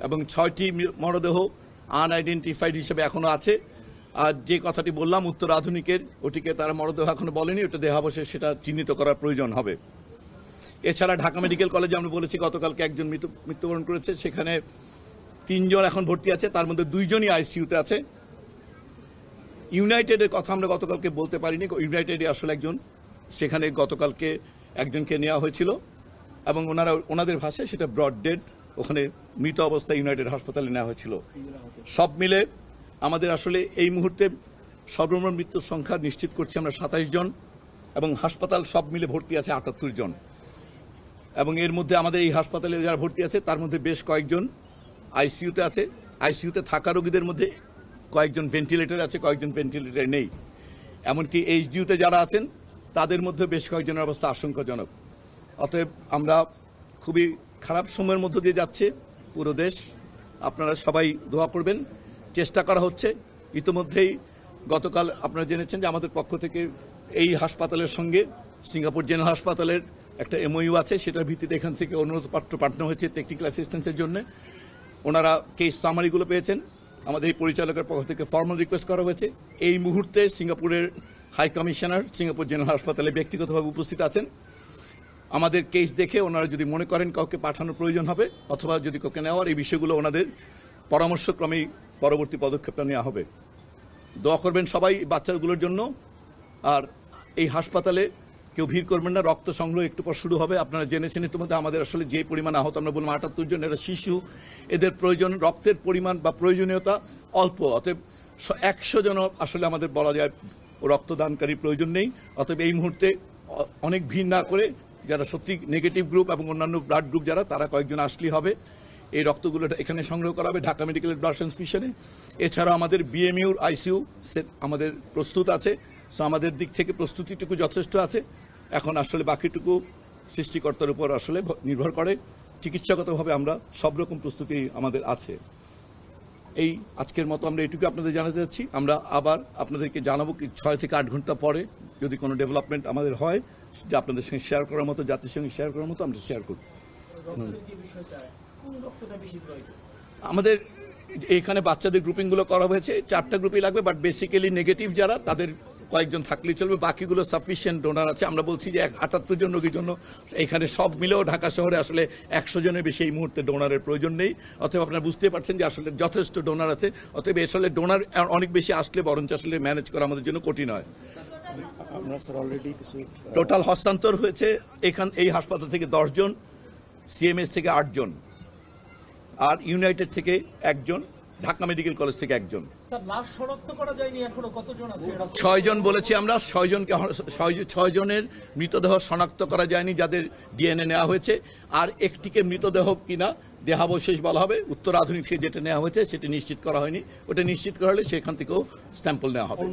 এবং 6টি মরদেহ আনআইডেন্টিফাইড হিসেবে এখনও আছে। আর যে কথাটি বললাম উত্তর আধুনিকের, ওটিকে তারা মরদেহ এখনো বলেনি, ওটা দেহাবশেষ সেটা চিহ্নিত করার প্রয়োজন হবে। এছাড়া ঢাকা মেডিকেল কলেজে আমরা বলেছি গতকালকে একজন মৃত্যুবরণ করেছে, সেখানে 3 জন এখন ভর্তি আছে, তার মধ্যে 2 জনই আইসিইউতে আছে। ইউনাইটেডের কথা আমরা গতকালকে বলতে পারিনি, ইউনাইটেডে আসলে একজন, সেখানে গতকালকে একজনকে নেওয়া হয়েছিল এবং ওনাদের ভাষায় সেটা ব্রড ডেড, ওখানে মৃত অবস্থায় ইউনাইটেড হাসপাতালে নেওয়া হয়েছিল। সব মিলে আমাদের আসলে এই মুহূর্তে সর্বমোট মৃত্যুর সংখ্যা নিশ্চিত করছি আমরা 27 জন এবং হাসপাতাল সব মিলে ভর্তি আছে 78 জন। এবং এর মধ্যে আমাদের এই হাসপাতালে যারা ভর্তি আছে তার মধ্যে বেশ কয়েকজন আইসিইউতে আছে। আইসিইউতে থাকা রোগীদের মধ্যে কয়েকজন ভেন্টিলেটর আছে, কয়েকজন ভেন্টিলেটর নেই। এমনকি এইচডিইউতে যারা আছেন তাদের মধ্যে বেশ কয়েকজনের অবস্থা আশঙ্কাজনক। অতএব আমরা খুবই খারাপ সময়ের মধ্য দিয়ে যাচ্ছে পুরো দেশ। আপনারা সবাই দোয়া করবেন। চেষ্টা করা হচ্ছে। ইতিমধ্যেই গতকাল আপনারা জেনেছেন যে আমাদের পক্ষ থেকে এই হাসপাতালের সঙ্গে সিঙ্গাপুর জেনারেল হাসপাতালের একটা এমওইউ আছে, সেটার ভিত্তিতে এখান থেকে অনুরোধপত্র পাঠানো হয়েছে টেকনিক্যাল অ্যাসিস্ট্যান্সের জন্য। ওনারা কেস সামারিগুলো পেয়েছেন। আমাদের এই পরিচালকের পক্ষ থেকে ফর্মাল রিকোয়েস্ট করা হয়েছে। এই মুহূর্তে সিঙ্গাপুরের হাই কমিশনার সিঙ্গাপুর জেনারেল হাসপাতালে ব্যক্তিগতভাবে উপস্থিত আছেন। আমাদের কেস দেখে ওনারা যদি মনে করেন কাউকে পাঠানোর প্রয়োজন হবে অথবা যদি কাউকে নেওয়ার, এই বিষয়গুলো ওনাদের পরামর্শক্রমেই পরবর্তী পদক্ষেপটা নেওয়া হবে। দোয়া করবেন সবাই বাচ্চাগুলোর জন্য। আর এই হাসপাতালে কেউ ভিড় করবেন না, রক্ত সংগ্রহ একটু পর শুরু হবে। আপনারা জেনেছেন ইতিমধ্যে আমাদের আসলে যে পরিমাণ আহত, আমরা বললাম 78 জন, এরা শিশু, এদের প্রয়োজন রক্তের পরিমাণ বা প্রয়োজনীয়তা অল্প। অতএব 100 জন আসলে আমাদের বলা যায় রক্তদানকারী প্রয়োজন নেই। অতএব এই মুহূর্তে অনেক ভিড় না করে যারা সত্যি নেগেটিভ গ্রুপ এবং অন্যান্য ব্লাড গ্রুপ যারা, তারা কয়েকজন আসলেই হবে। এই রক্তগুলো এখানে সংগ্রহ করা হবে ঢাকা মেডিকেলের ব্লাড ট্রান্সফিউশনে। এছাড়াও আমাদের বিএমইউর আইসিইউ সেট আমাদের প্রস্তুত আছে। সো আমাদের দিক থেকে প্রস্তুতিটুকু যথেষ্ট আছে। এখন আসলে বাকিটুকু সৃষ্টিকর্তার উপর আসলে নির্ভর করে। চিকিৎসাগতভাবে আমরা সব রকম প্রস্তুতি আমাদের আছে। এই আজকের মতো আমরা এটুকু আপনাদের জানাতে যাচ্ছি। আমরা আবার আপনাদেরকে জানাবো 6 থেকে 8 ঘন্টা পরে যদি কোনো ডেভেলপমেন্ট আমাদের হয়, যে আপনাদের সঙ্গে শেয়ার করার মতো, জাতির সঙ্গে শেয়ার করার মতো আমরা শেয়ার করব। আমাদের এইখানে বাচ্চাদের গ্রুপিংগুলো করা হয়েছে, 4টা গ্রুপই লাগবে, বাট বেসিক্যালি নেগেটিভ যারা তাদের কয়েকজন থাকলেই চলবে, বাকিগুলো সাফিসিয়েন্ট ডোনার আছে। আমরা বলছি যে 78 জন রোগীর জন্য এখানে সব মিলেও ঢাকা শহরে আসলে 100 জনের বেশি এই মুহূর্তে ডোনারের প্রয়োজন নেই। অতএব আপনারা বুঝতে পারছেন যে আসলে যথেষ্ট ডোনার আছে। অতএব আসলে ডোনার অনেক বেশি আসলে বরঞ্চ আসলে ম্যানেজ করা আমাদের জন্য কঠিন হয়। টোটাল হস্তান্তর হয়েছে এই হাসপাতাল থেকে 10 জন, সিএমএস থেকে 8 জন, আর ইউনাইটেড থেকে 1 জন, ঢাকা মেডিকেল কলেজ থেকে 1 জন। 6 জন বলেছি আমরা। 6 জনের মৃতদেহ শনাক্ত করা যায়নি যাদের ডিএনএ নেওয়া হয়েছে। আর একটিকে মৃতদেহ কিনা দেহাবশেষ বলা হবে। উত্তর আধুনিক থেকে যেটা নেওয়া হয়েছে সেটা নিশ্চিত করা হয়নি। ওটা নিশ্চিত করা হলে সেখান থেকেও স্যাম্পল নেওয়া হবে।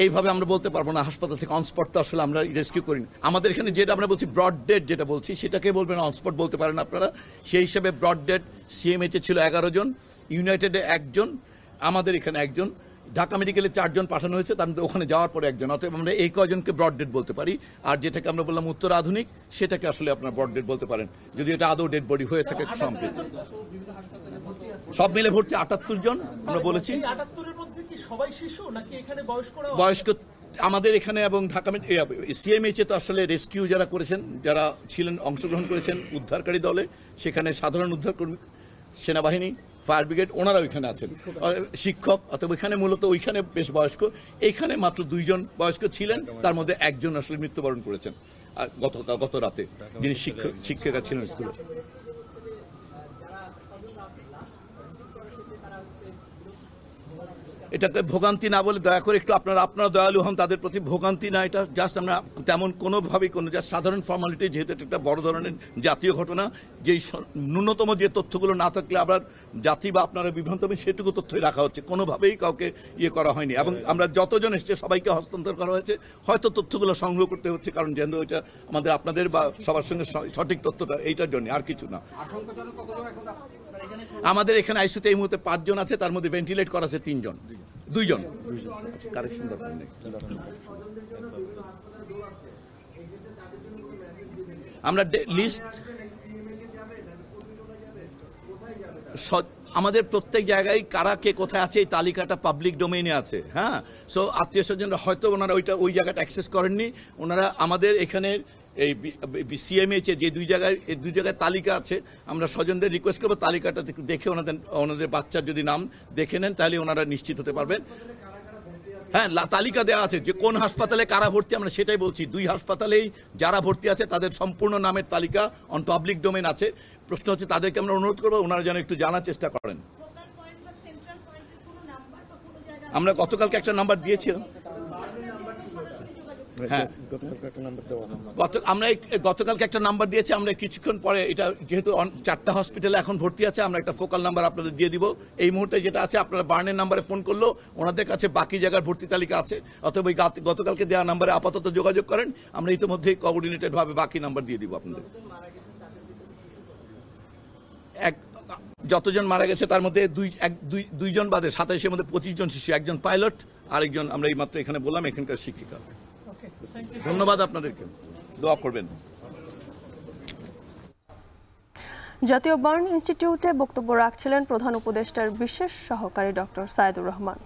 এইভাবে আমরা বলতে পারবো না। হাসপাতাল থেকে অনস্পট তো আসলে আমরা রেস্কিউ করিনি। আমাদের এখানে যেটা আমরা বলছি ব্রড ডেড যেটা বলছি, সেটাকে বলবেন অনস্পট বলতে পারেন আপনারা। সেই হিসাবে ব্রড ডেড সিএমএইচে ছিল 11 জন, ইউনাইটেডে 1 জন, আমাদের এখানে 1 জন, ঢাকা মেডিকেলে 4 জন পাঠানো হয়েছে, তার মধ্যে ওখানে যাওয়ার পরে 1 জন। অতএব আমরা এই কয়জনকে ব্রড ডেড বলতে পারি। আর যেটাকে আমরা বললাম উত্তর আধুনিক, সেটাকে আসলে আপনার ব্রড ডেড বলতে পারেন, যদি এটা আদৌ ডেড বডি হয়ে থাকে। সব মিলে ভর্তি 78 জন আমরা বলেছি। বয়স্ক আমাদের এখানে এবং ঢাকা সিএমএইচে তো আসলে রেস্কিউ যারা করেছেন, যারা ছিলেন, অংশগ্রহণ করেছেন উদ্ধারকারী দলে, সেখানে সাধারণ উদ্ধারকর্মী, সেনাবাহিনী, ফায়ার ব্রিগেড, ওনারা ওইখানে আছেন, শিক্ষক। অথবা ওইখানে মূলত ওইখানে বেশ বয়স্ক, এইখানে মাত্র 2 জন বয়স্ক ছিলেন, তার মধ্যে 1 জন আসলে মৃত্যুবরণ করেছেন আর গত রাতে, যিনি শিক্ষিকা ছিলেন স্কুলে। এটাকে ভোগান্তি না বলে দয়া করে একটু আপনারা দয়ালু হন তাদের প্রতি। ভোগান্তি না, এটা জাস্ট আমরা তেমন কোনোভাবেই জাস্ট সাধারণ ফর্মালিটি, যেহেতু এটা একটা বড় ধরনের জাতীয় ঘটনা, যেই ন্যূনতম যে তথ্যগুলো না থাকলে আবার জাতি বা আপনারা বিভ্রান্ত হবে, সেটুকু তথ্যই রাখা হচ্ছে। কোনোভাবেই কাউকে করা হয়নি। এবং আমরা যতজন এসছে সবাইকে হস্তান্তর করা হয়েছে। হয়তো তথ্যগুলো সংগ্রহ করতে হচ্ছে, কারণ যেন এটা আপনাদের বা সবার সঙ্গে সঠিক তথ্যটা, এইটার জন্য, আর কিছু না। আমাদের এখানে আইসিইউতে এই মুহূর্তে 5 জন আছে, তার মধ্যে ভেন্টিলেট করা আছে 3 জন, 2 জন। কারেকশন দরকার নেই। আমরা লিস্ট আমাদের প্রত্যেক জায়গায় কারা কে কোথায় আছে এই তালিকাটা পাবলিক ডোমেইনে আছে। হ্যাঁ, সো আত্মীয় স্বজনরা হয়তো ওনারা ওই জায়গাটা অ্যাক্সেস করেননি। ওনারা আমাদের এখানের এই সিএমএইচ যে দুই জায়গায় তালিকা আছে, আমরা স্বজনদের রিকোয়েস্ট করবো তালিকাটা দেখে ওনাদের বাচ্চার যদি নাম দেখে নেন তাহলে ওনারা নিশ্চিত হতে পারবেন। হ্যাঁ, তালিকা দেওয়া আছে যে কোন হাসপাতালে কারা ভর্তি, আমরা সেটাই বলছি। 2 হাসপাতালেই যারা ভর্তি আছে তাদের সম্পূর্ণ নামের তালিকা অন পাবলিক ডোমেন আছে। প্রশ্ন হচ্ছে তাদেরকে আমরা অনুরোধ করবো ওনারা যেন একটু জানার চেষ্টা করেন। আমরা গতকালকে একটা নাম্বার দিয়েছিলাম। হ্যাঁ, আমরা গতকালকে একটা নাম্বার দিয়েছি। আমরা কিছুক্ষণ পরে এটা যেহেতু 4টা হসপিটালে এখন ভর্তি আছে, আমরা একটা ফোকাল নাম্বার আপনাদের দিয়ে দিব। এই মুহূর্তে যেটা আছে আপনারা বার্নের নাম্বারে ফোন করলেও ওনাদের কাছে বাকি জায়গার ভর্তি তালিকা আছে, অথবা গতকালকে দেওয়া নাম্বারে আপাতত যোগাযোগ করেন। আমরা ইতিমধ্যেই কোঅর্ডিনেটেড ভাবে বাকি নাম্বার দিয়ে দিব আপনাদের। যতজন মারা গেছে তার মধ্যে দুইজন বাদে 27-এর মধ্যে 25 জন শিশু, একজন পাইলট, আরেকজন আমরা এই মাত্র এখানে বললাম এখানকার শিক্ষিকা। ধন্যবাদ আপনাদেরকে, দোয়া করবেন। জাতীয় বার্ন ইনস্টিটিউটে বক্তব্য রাখছিলেন প্রধান উপদেষ্টার বিশেষ সহকারী ডক্টর সাইদুর রহমান।